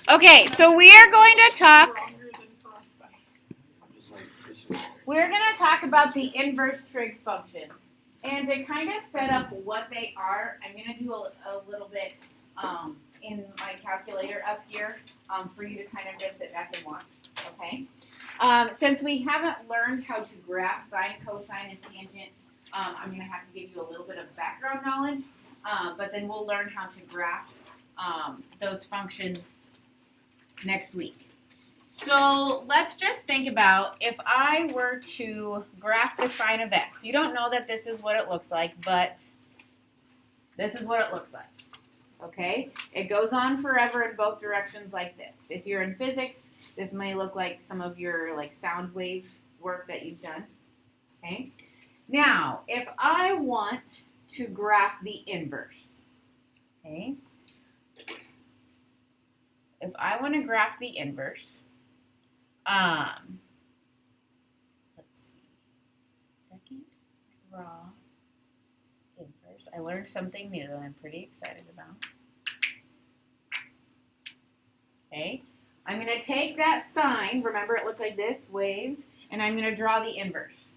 Okay, so we're going to talk about the inverse trig functions. And to kind of set up what they are, I'm going to do a little bit in my calculator up here for you to kind of just sit back and watch. Okay? Since we haven't learned how to graph sine, cosine, and tangent, I'm going to have to give you a little bit of background knowledge, but then we'll learn how to graph those functions next week. So let's just think about if I were to graph the sine of x. You don't know that this is what it looks like, but this is what it looks like. Okay? It goes on forever in both directions like this. If you're in physics, this may look like some of your like sound wave work that you've done. Okay? Now, if I want to graph the inverse, okay? If I want to graph the inverse, let's see, second draw inverse. I learned something new that I'm pretty excited about. Okay, I'm going to take that sine, remember it looked like this, waves, and I'm going to draw the inverse.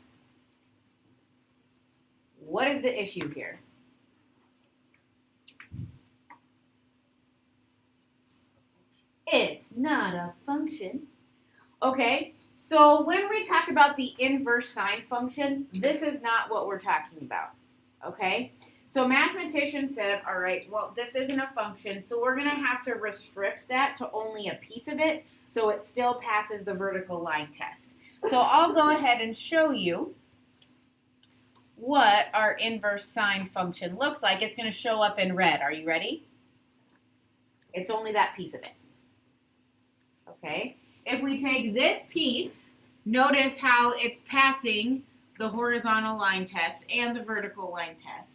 What is the issue here? It's not a function. Okay, so when we talk about the inverse sine function, this is not what we're talking about. Okay, so mathematicians said, all right, well, this isn't a function, so we're going to have to restrict that to only a piece of it so it still passes the vertical line test. So I'll go ahead and show you what our inverse sine function looks like. It's going to show up in red. Are you ready? It's only that piece of it. Okay, if we take this piece, notice how it's passing the horizontal line test and the vertical line test.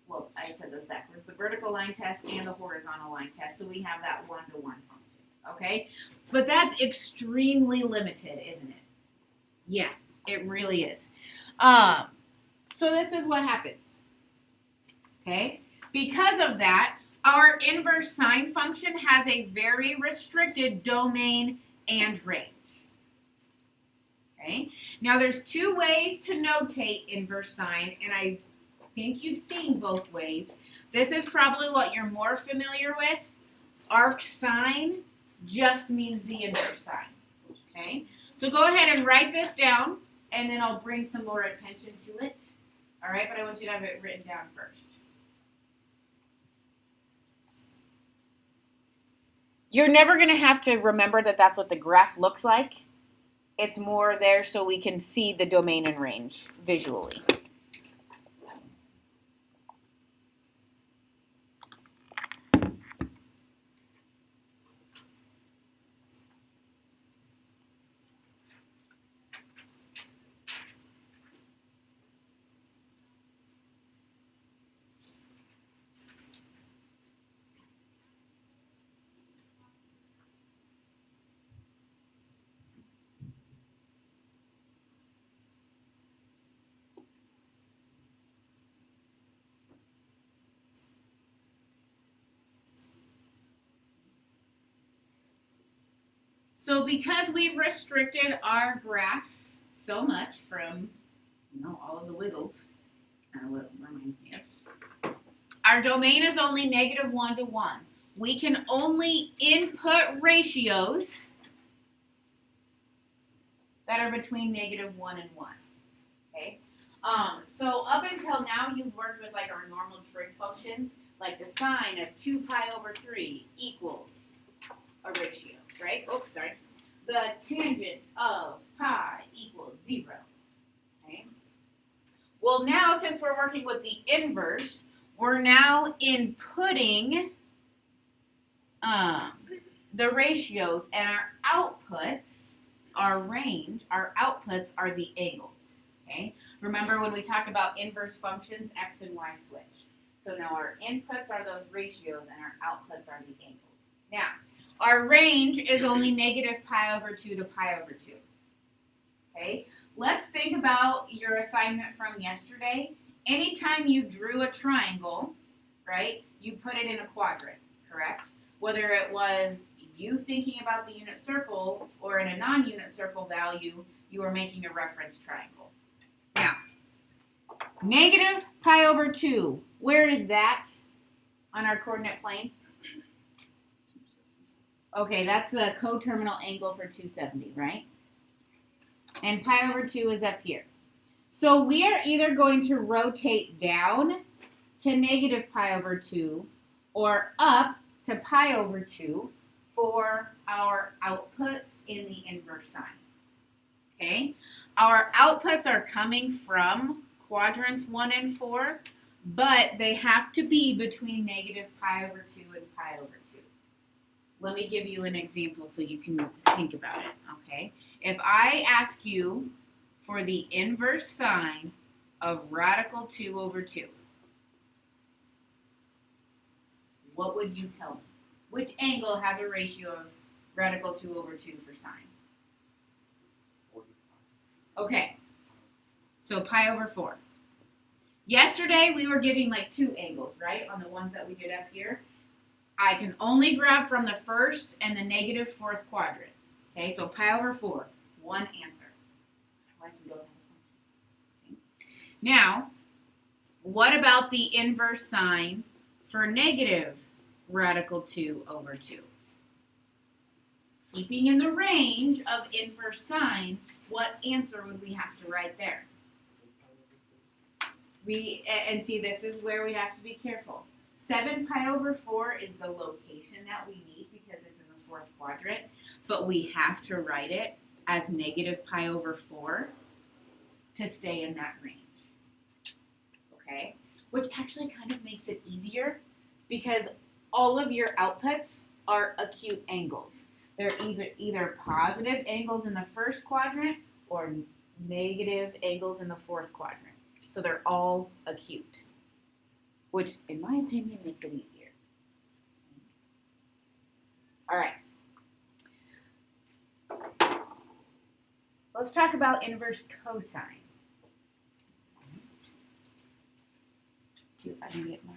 Well, I said those backwards. The vertical line test and the horizontal line test. So we have that one-to-one function. Okay, but that's extremely limited, isn't it? Yeah, it really is. So this is what happens. Okay, because of that, our inverse sine function has a very restricted domain and range. Okay, now there's two ways to notate inverse sine, and I think you've seen both ways. This is probably what you're more familiar with. Arc sine just means the inverse sine. Okay, so go ahead and write this down, and then I'll bring some more attention to it. All right, but I want you to have it written down first. You're never going to have to remember that that's what the graph looks like. It's more there so we can see the domain and range visually. So because we've restricted our graph so much from, all of the wiggles, kind of what it reminds me of, our domain is only negative 1 to 1. We can only input ratios that are between negative 1 and 1. Okay? So up until now, you've worked with like our normal trig functions, like the sine of 2 pi over 3 equals a ratio, right? Oops, sorry. The tangent of pi equals 0. Okay? Well, now since we're working with the inverse, we're now inputting the ratios, and our outputs, our range, our outputs are the angles. Okay? Remember when we talk about inverse functions, x and y switch. So now our inputs are those ratios, and our outputs are the angles. Now, our range is only negative pi over 2 to pi over 2. Okay? Let's think about your assignment from yesterday. Anytime you drew a triangle, right, you put it in a quadrant, correct? whether it was you thinking about the unit circle or in a non-unit circle value, you were making a reference triangle. Now, negative pi over 2, where is that on our coordinate plane? Okay, that's the coterminal angle for 270, right? And pi over 2 is up here. So we are either going to rotate down to negative pi over 2 or up to pi over 2 for our outputs in the inverse sign. Okay? Our outputs are coming from quadrants 1 and 4, but they have to be between negative pi over 2 and pi over 2. Let me give you an example so you can think about it, okay? If I ask you for the inverse sign of radical 2 over 2, what would you tell me? Which angle has a ratio of radical 2 over 2 for sine? Okay, so pi over 4. Yesterday we were giving like 2 angles, right, on the ones that we did up here. I can only grab from the first and the negative 4th quadrant. Okay, so pi over 4, one answer. Otherwise we don't have a function. Okay. Now, what about the inverse sign for negative radical 2 over 2? Keeping in the range of inverse sign, what answer would we have to write there? And see, this is where we have to be careful. 7 pi over 4 is the location that we need because it's in the 4th quadrant, but we have to write it as negative pi over 4 to stay in that range. Okay? Which actually kind of makes it easier because all of your outputs are acute angles. They're either positive angles in the 1st quadrant or negative angles in the 4th quadrant. So they're all acute, which in my opinion makes it easier. All right. Let's talk about inverse cosine. See if I can get my...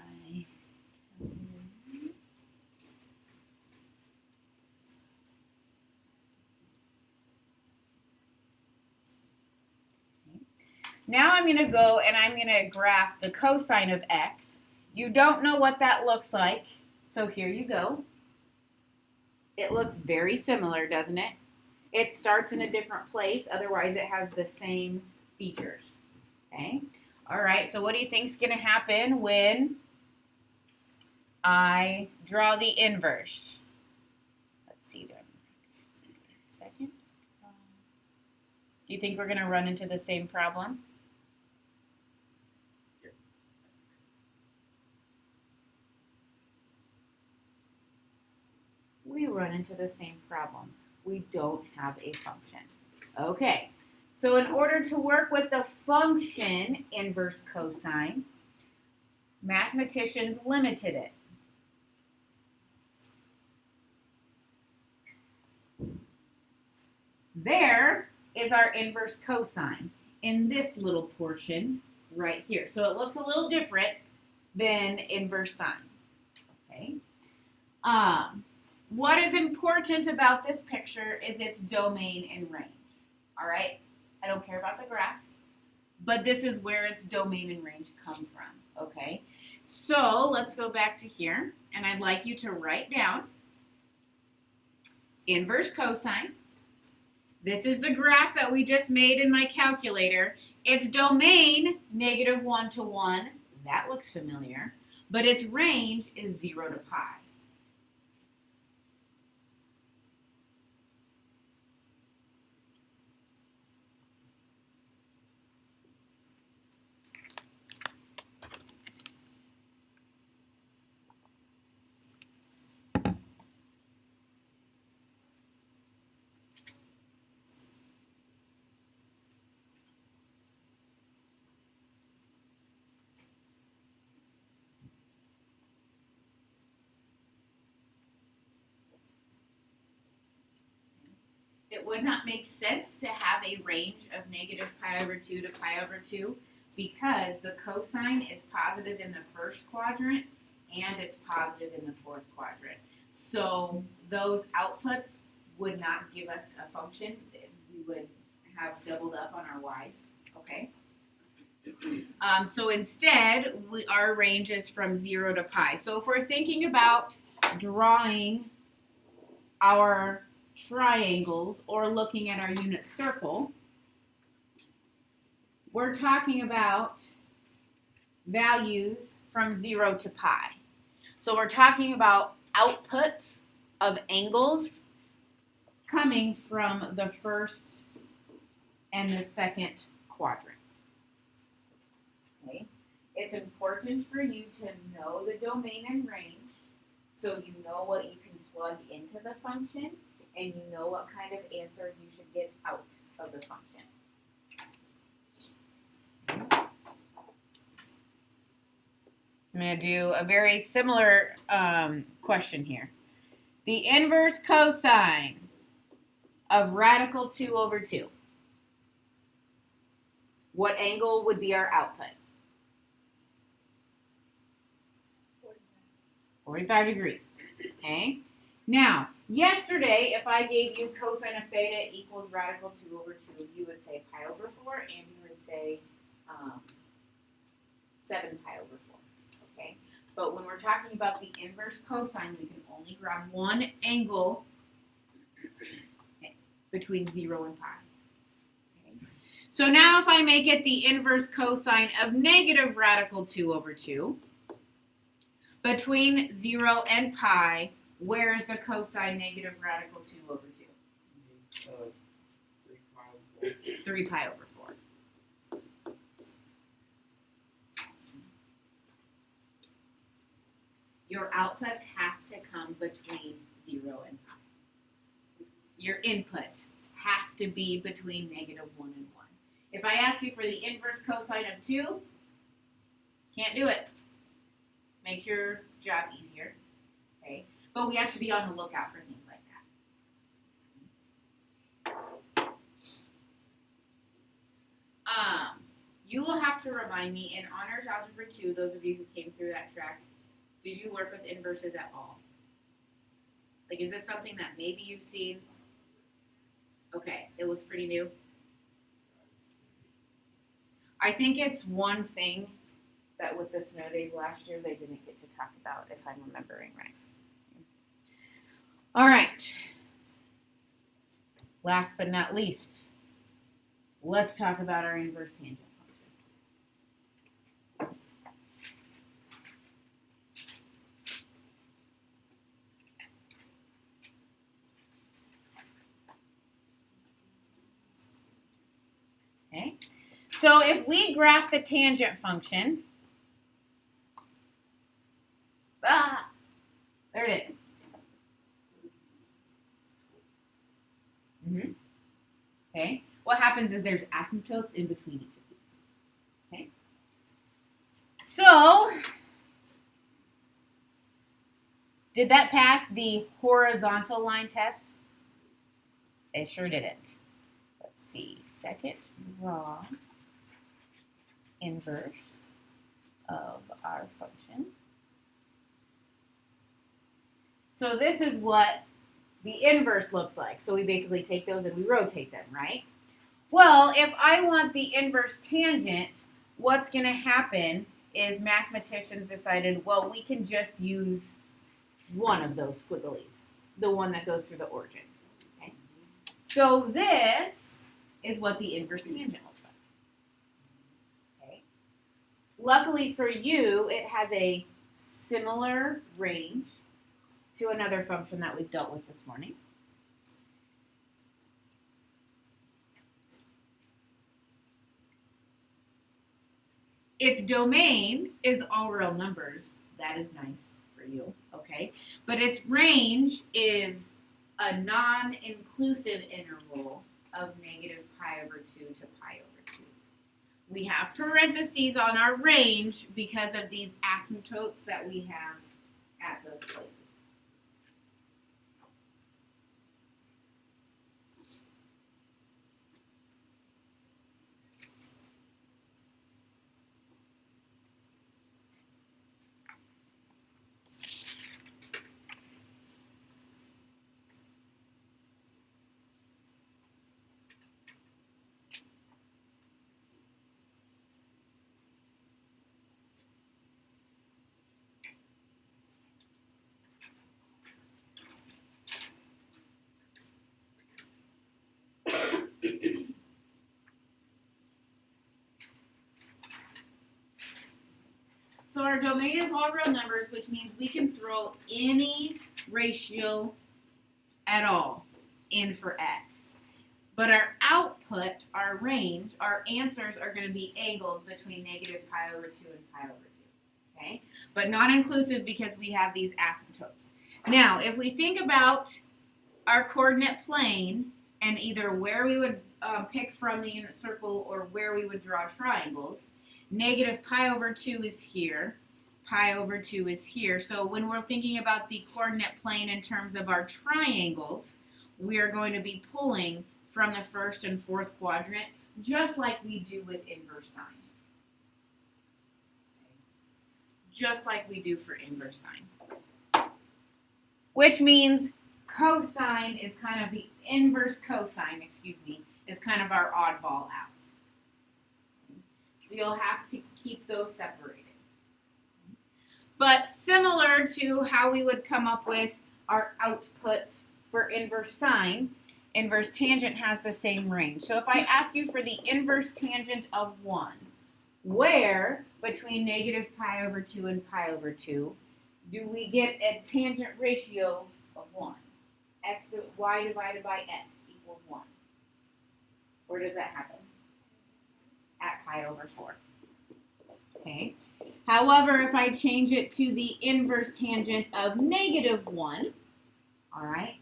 Now I'm going to go and I'm going to graph the cosine of x. You don't know what that looks like, so here you go. It looks very similar, doesn't it? It starts in a different place, otherwise it has the same features. Okay? All right, so what do you think is going to happen when I draw the inverse? Let's see. Second. Do you think we're going to run into the same problem? We run into the same problem. We don't have a function. Okay, so in order to work with the function inverse cosine, mathematicians limited it. There is our inverse cosine in this little portion right here. So it looks a little different than inverse sine. Okay. What is important about this picture is its domain and range. All right? I don't care about the graph, but this is where its domain and range come from. Okay? So let's go back to here, and I'd like you to write down inverse cosine. This is the graph that we just made in my calculator. Its domain, negative 1 to 1. That looks familiar. But its range is 0 to pi. It would not make sense to have a range of negative pi over 2 to pi over 2 because the cosine is positive in the 1st quadrant and it's positive in the 4th quadrant. So those outputs would not give us a function. We would have doubled up on our y's, okay? So instead, our range is from 0 to pi. So if we're thinking about drawing our triangles or looking at our unit circle, we're talking about values from 0 to pi. So we're talking about outputs of angles coming from the first and the second quadrant. Okay. It's important for you to know the domain and range so you know what you can plug into the function and you know what kind of answers you should get out of the function. I'm going to do a very similar question here. The inverse cosine of radical 2 over 2. What angle would be our output? 45 degrees. Okay. Now, yesterday, if I gave you cosine of theta equals radical 2 over 2, you would say pi over 4, and you would say 7 pi over 4. Okay. But when we're talking about the inverse cosine, we can only grab one angle between 0 and pi. Okay. So now if I make it the inverse cosine of negative radical 2 over 2, between 0 and pi, where is the cosine negative radical 2 over 2? 3 pi over 4. Your outputs have to come between 0 and pi. Your inputs have to be between negative 1 and 1. If I ask you for the inverse cosine of 2, can't do it. Makes your job easier, okay? But we have to be on the lookout for things like that. You will have to remind me, in Honors Algebra 2, those of you who came through that track, did you work with inverses at all? Like, is this something that maybe you've seen? Okay, it looks pretty new. I think it's one thing that with the snow days last year, they didn't get to talk about, if I'm remembering right. All right. Last but not least, let's talk about our inverse tangent function. Okay. So if we graph the tangent function, there it is. Okay. What happens is there's asymptotes in between each of these. Okay. So, did that pass the horizontal line test? It sure didn't. Let's see. Second, draw inverse of our function. So this is what the inverse looks like. So we basically take those and we rotate them, right? Well, if I want the inverse tangent, what's going to happen is mathematicians decided, well, we can just use one of those squigglies, the one that goes through the origin. Okay? So this is what the inverse tangent looks like. Okay? Luckily for you, it has a similar range to another function that we've dealt with this morning. Its domain is all real numbers. That is nice for you, okay? But its range is a non-inclusive interval of negative pi over 2 to pi over 2. We have parentheses on our range because of these asymptotes that we have at those places. our domain is all real numbers, which means we can throw any ratio at all in for x. But our output, our range, our answers are going to be angles between negative pi over 2 and pi over 2. Okay? But not inclusive because we have these asymptotes. Now, if we think about our coordinate plane and either where we would pick from the unit circle or where we would draw triangles, negative pi over 2 is here, pi over 2 is here. So when we're thinking about the coordinate plane in terms of our triangles, we are going to be pulling from the first and fourth quadrant, just like we do with inverse sine. Just like we do for inverse sine. Which means cosine is kind of the inverse cosine, is kind of our oddball out. So you'll have to keep those separated. But similar to how we would come up with our outputs for inverse sine, inverse tangent has the same range. So if I ask you for the inverse tangent of 1, where between negative pi over 2 and pi over 2 do we get a tangent ratio of 1? Y divided by x equals 1. Where does that happen? At pi over 4. Okay. However, if I change it to the inverse tangent of negative 1, all right,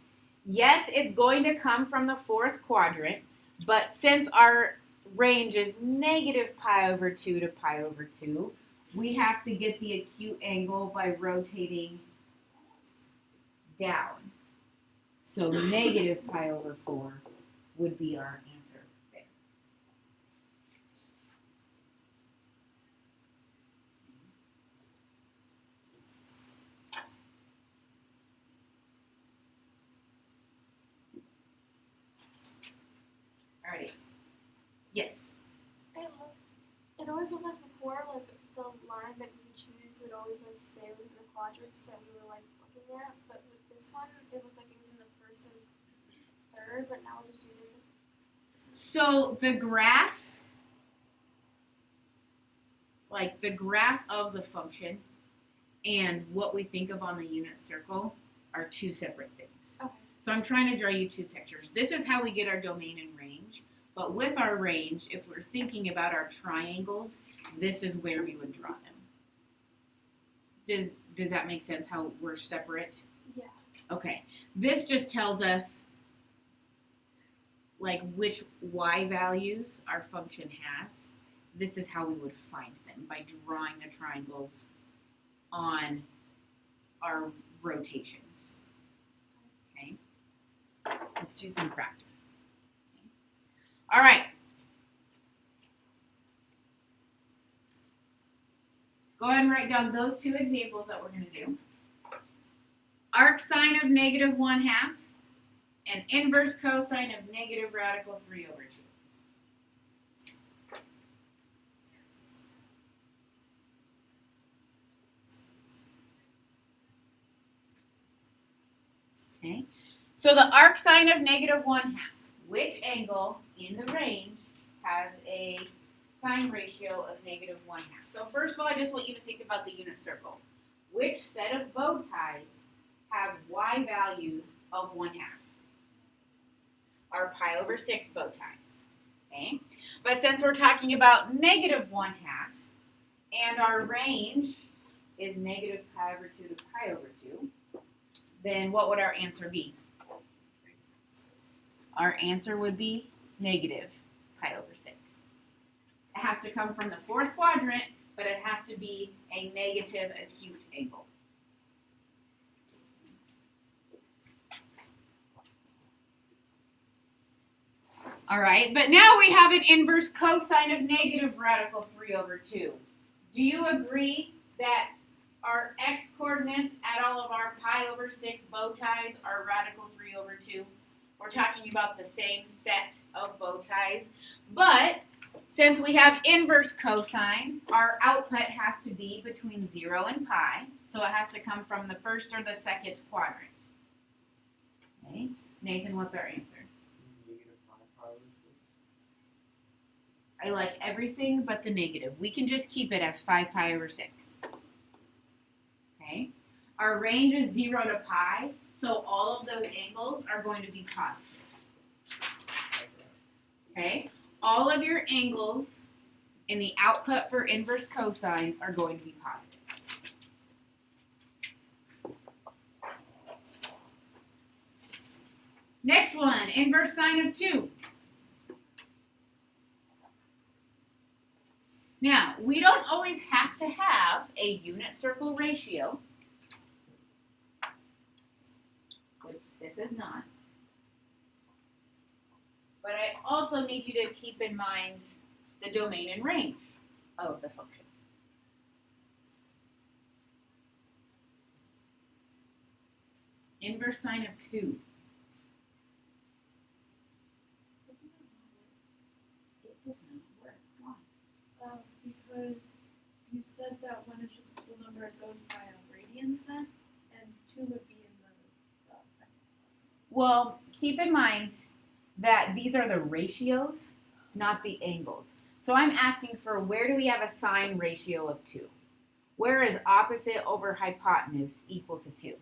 yes, it's going to come from the fourth quadrant, but since our range is negative pi over 2 to pi over 2, we have to get the acute angle by rotating down. So negative pi over 4 would be our answer there. Alrighty. Yes. It always looked like before, like the line that we choose would always like stay within the quadrants that we were like looking at. But with this one, it looked like it was in the first and third, but now we're just using. So the graph, like the graph of the function, and what we think of on the unit circle are two separate things. Okay. So I'm trying to draw you two pictures. This is how we get our domain and range. But with our range, if we're thinking about our triangles, this is where we would draw them. Does that make sense how we're separate? Yeah. Okay. This just tells us like which y values our function has. This is how we would find them, by drawing the triangles on our rotations. Okay? Let's do some practice. All right. Go ahead and write down those two examples that we're going to do. Arc sine of negative 1/2 and inverse cosine of negative radical 3 over 2. Okay. So the arc sine of negative 1/2. Which angle in the range has a sine ratio of negative 1/2? So first of all, I just want you to think about the unit circle. Which set of bow ties has y values of 1/2? Our pi over 6 bow ties. Okay? But since we're talking about negative 1/2 and our range is negative pi over 2 to pi over 2, then what would our answer be? Our answer would be negative pi over 6. It has to come from the fourth quadrant, but it has to be a negative acute angle. All right, but now we have an inverse cosine of negative radical 3 over 2. Do you agree that our x coordinates at all of our pi over 6 bow ties are radical 3 over 2? We're talking about the same set of bow ties, but since we have inverse cosine, our output has to be between 0 and pi, so it has to come from the first or the second quadrant. Okay, Nathan, what's our answer? Negative 5 pi over 6. I like everything but the negative. We can just keep it as 5 pi over 6. Our range is 0 to pi, so all of those angles are going to be positive. Okay? All of your angles in the output for inverse cosine are going to be positive. Next one, inverse sine of 2. Now, we don't always have to have a unit circle ratio, which this is not. But I also need you to keep in mind the domain and range of the function. Inverse sine of 2. It does not work. Why? Because you said that when it's just a whole number, it goes by radians then, and 2 would be in the second. Well, keep in mind that these are the ratios, not the angles. So I'm asking for where do we have a sine ratio of 2? Where is opposite over hypotenuse equal to 2?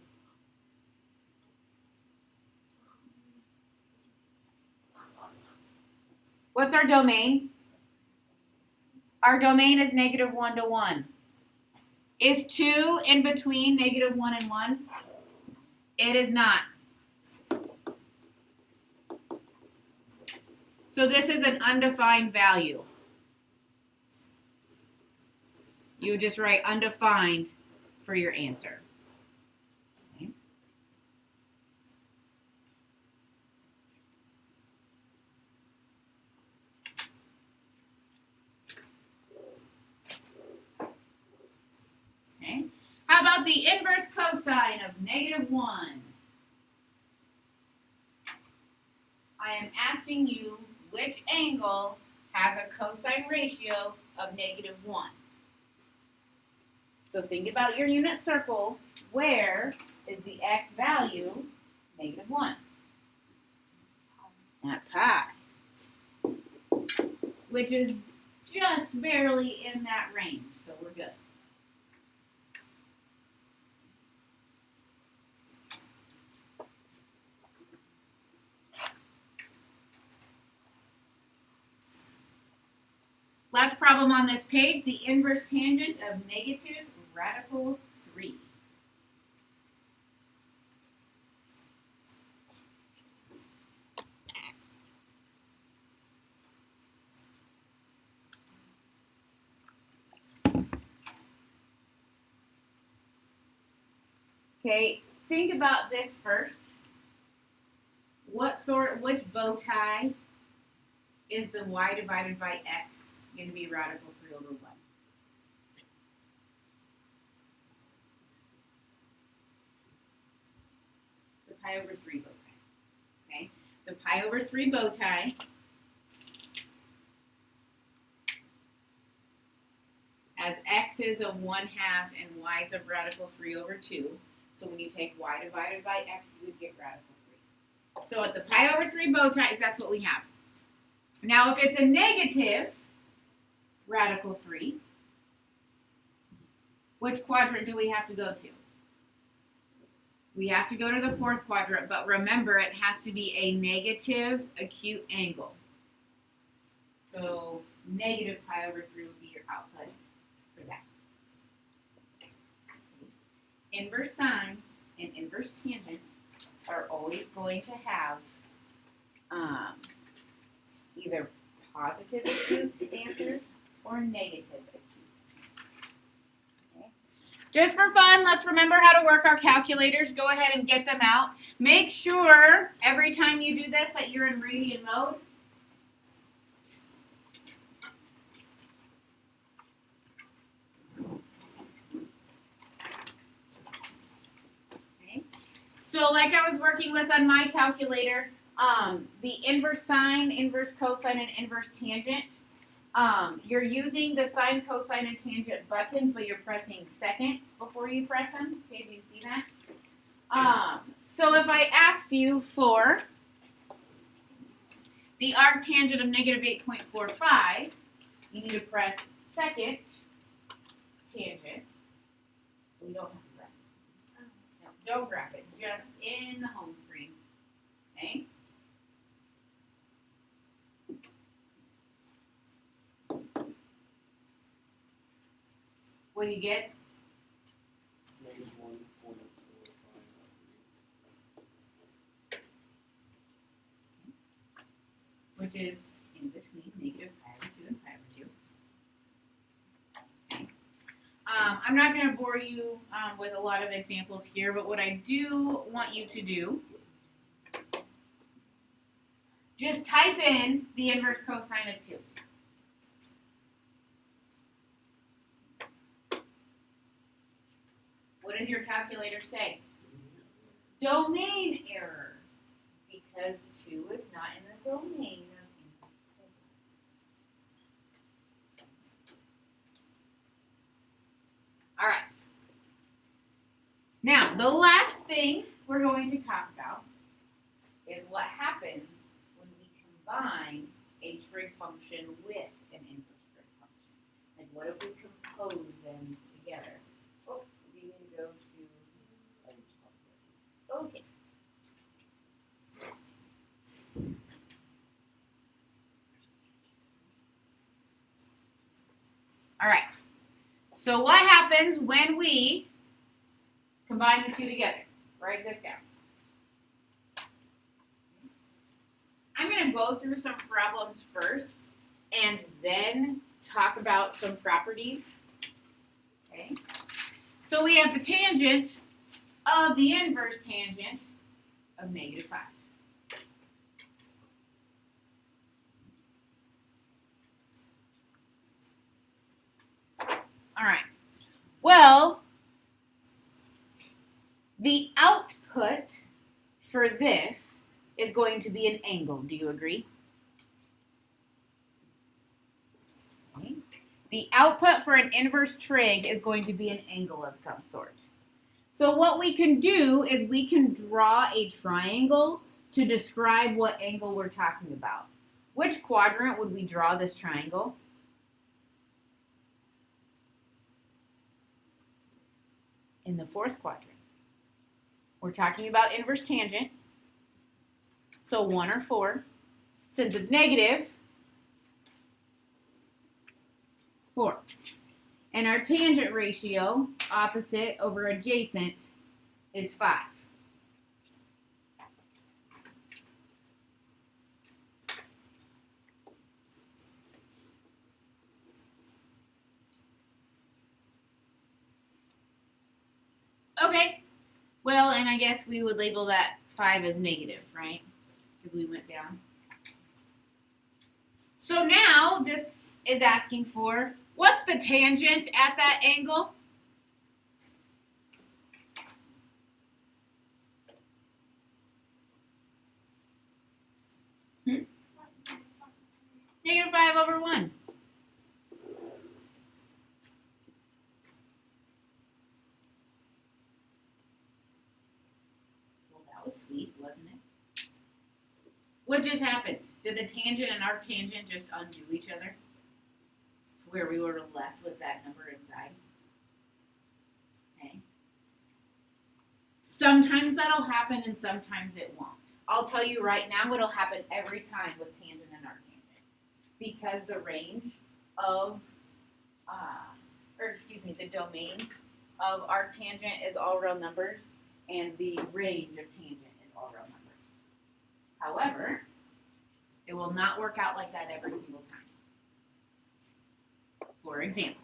What's our domain? Our domain is -1 to 1. Is 2 in between -1 and 1? It is not. So this is an undefined value. You just write undefined for your answer. Okay. Okay. How about the inverse cosine of -1? I am asking you which angle has a cosine ratio of -1. So think about your unit circle. Where is the x value? -1. At pi. Which is just barely in that range, so we're good. Last problem on this page, the inverse tangent of negative radical 3. Okay, think about this first. Which bow tie is the y divided by x going to be radical 3 over 1? The pi over 3 bow tie. Okay, the pi over 3 bow tie as x is of 1/2 and y is of radical 3 over 2. So when you take y divided by x, you would get radical 3. So at the pi over 3 bow ties, that's what we have. Now if it's a negative radical 3, which quadrant do we have to go to? We have to go to the fourth quadrant, but remember it has to be a negative acute angle. So negative pi over 3 would be your output for that. Inverse sine and inverse tangent are always going to have either positive acute answers or negative acute. Okay. Just for fun, let's remember how to work our calculators. Go ahead and get them out. Make sure every time you do this that you're in radian mode. Okay. So like I was working with on my calculator, the inverse sine, inverse cosine, and inverse tangent. You're using the sine, cosine, and tangent buttons, but you're pressing second before you press them. Okay, do you see that? So if I asked you for the arctangent of -8.45, you need to press second tangent. We don't have to press. Don't graph it, just in the home screen. Okay? What do you get? Which is in between negative pi over 2 and pi over 2. Okay. I'm not going to bore you with a lot of examples here, but what I do want you to do, just type in the inverse cosine of 2. What does your calculator say? Domain error, because 2 is not in the domain of inverse cosine. All right. Now, the last thing we're going to talk about is what happens when we combine a trig function with an inverse trig function. Like, what if we compose them together? Oh, we need to go to. Okay. All right. So what happens when we combine the two together? Write this down. I'm going to go through some problems first and then talk about some properties. Okay. So we have the tangent of the inverse tangent of -5. All right. Well, the output for this is going to be an angle. Do you agree? Okay. The output for an inverse trig is going to be an angle of some sort. So what we can do is we can draw a triangle to describe what angle we're talking about. Which quadrant would we draw this triangle? In the fourth quadrant. We're talking about inverse tangent. So 1 or 4. Since it's negative, 4. And our tangent ratio, opposite over adjacent, is 5. Okay. Well, and I guess we would label that 5 as negative, right? Because we went down. So now this is asking for, what's the tangent at that angle? -5 over 1. Well, that was sweet, wasn't it? What just happened? Did the tangent and our tangent just undo each other? Where we were left with that number inside? Okay. Sometimes that'll happen and sometimes it won't. I'll tell you right now, it'll happen every time with tangent and arctangent. Because the range of, the domain of arctangent is all real numbers, and the range of tangent is all real numbers. However, it will not work out like that every single time. For example,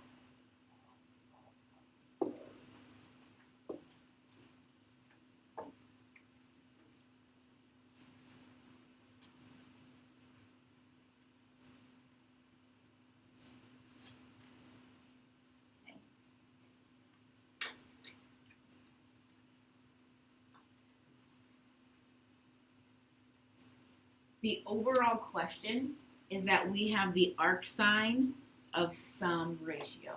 the overall question is that we have the arcsine of some ratio.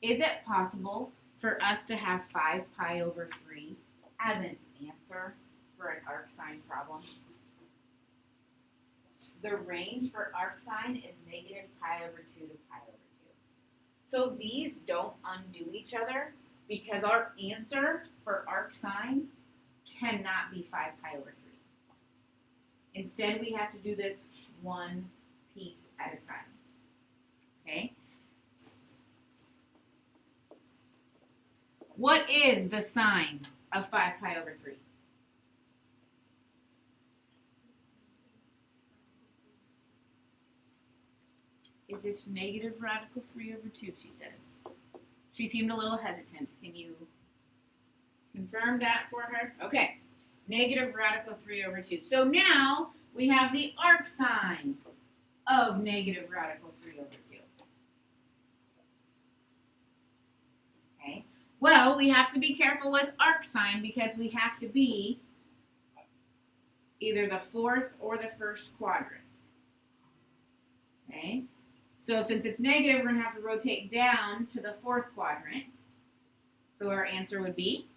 Is it possible for us to have 5 pi over 3 as an answer for an arcsine problem? The range for arcsine is -pi over 2 to pi over 2. So these don't undo each other. because our answer for arc sine cannot be 5 pi over 3. Instead, we have to do this one piece at a time. Okay? What is the sine of 5 pi over 3? Is this negative radical 3 over 2, she says. She seemed a little hesitant. Can you confirm that for her? Okay. Negative radical 3 over 2. So now we have the arc sine of negative radical 3 over 2. Okay. Well, we have to be careful with arc sine because we have to be either the fourth or the first quadrant. Okay. So since it's negative, we're going to have to rotate down to the fourth quadrant. So our answer would be?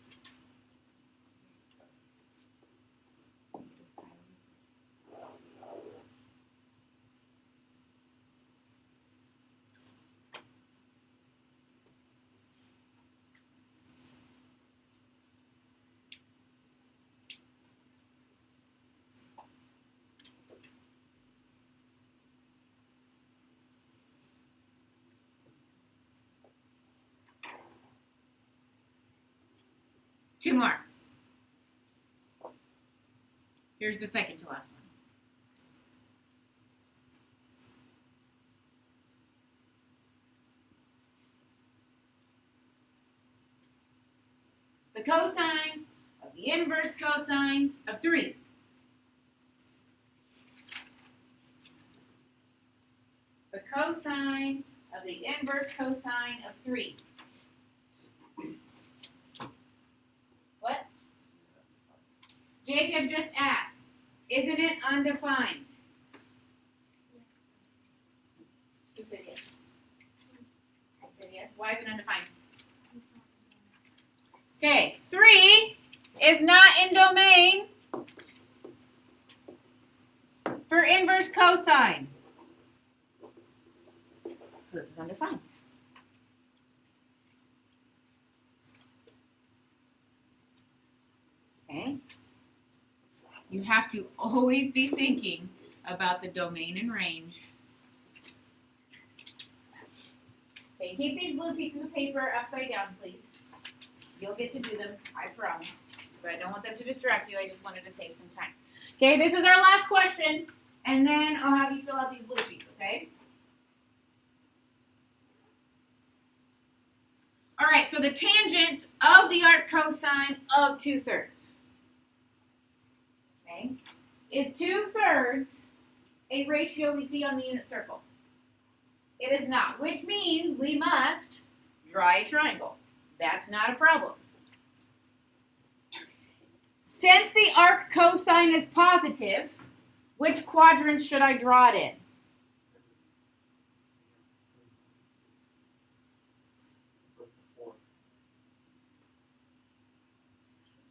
Two more. Here's the second to last one. The cosine of the inverse cosine of 3. The cosine of the inverse cosine of 3. What? Jacob just asked, isn't it undefined? Who said yes? I said yes. Why is it undefined? Okay, 3 is not in domain for inverse cosine. So this is undefined. Okay. You have to always be thinking about the domain and range. Okay, keep these blue pieces of paper upside down, please. You'll get to do them, I promise. But I don't want them to distract you. I just wanted to save some time. Okay, this is our last question, and then I'll have you fill out these blue sheets, okay? All right, so the tangent of the arc cosine of 2/3, okay, is 2/3 a ratio we see on the unit circle? It is not, which means we must draw a triangle. That's not a problem. Since the arc cosine is positive, which quadrant should I draw it in?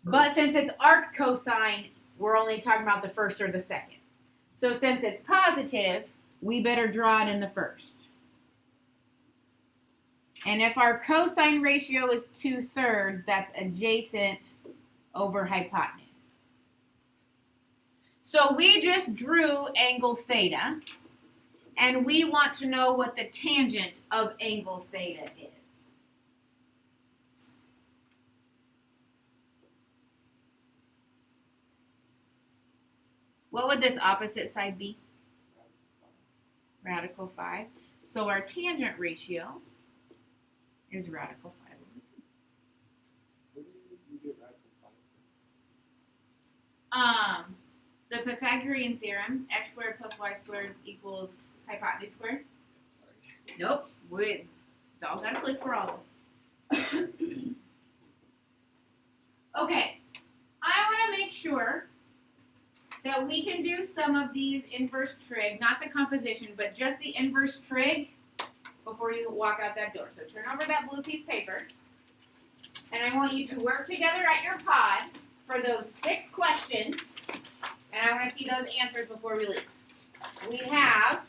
But since it's arc cosine, we're only talking about the first or the second. So since it's positive, we better draw it in the first. And if our cosine ratio is 2/3, that's adjacent over hypotenuse. So we just drew angle theta, and we want to know what the tangent of angle theta is. What would this opposite side be? Radical 5. So our tangent ratio is radical 5 over 2. Where did you get radical 5? The Pythagorean theorem, x squared plus y squared equals hypotenuse squared. Sorry. Nope, it's all got to click for all of us. Okay, I want to make sure that we can do some of these inverse trig, not the composition, but just the inverse trig before you walk out that door. So turn over that blue piece of paper, and I want you to work together at your pod for those 6 questions, and I want to see those answers before we leave. We have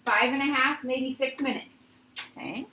5.5, maybe 6 minutes. Okay.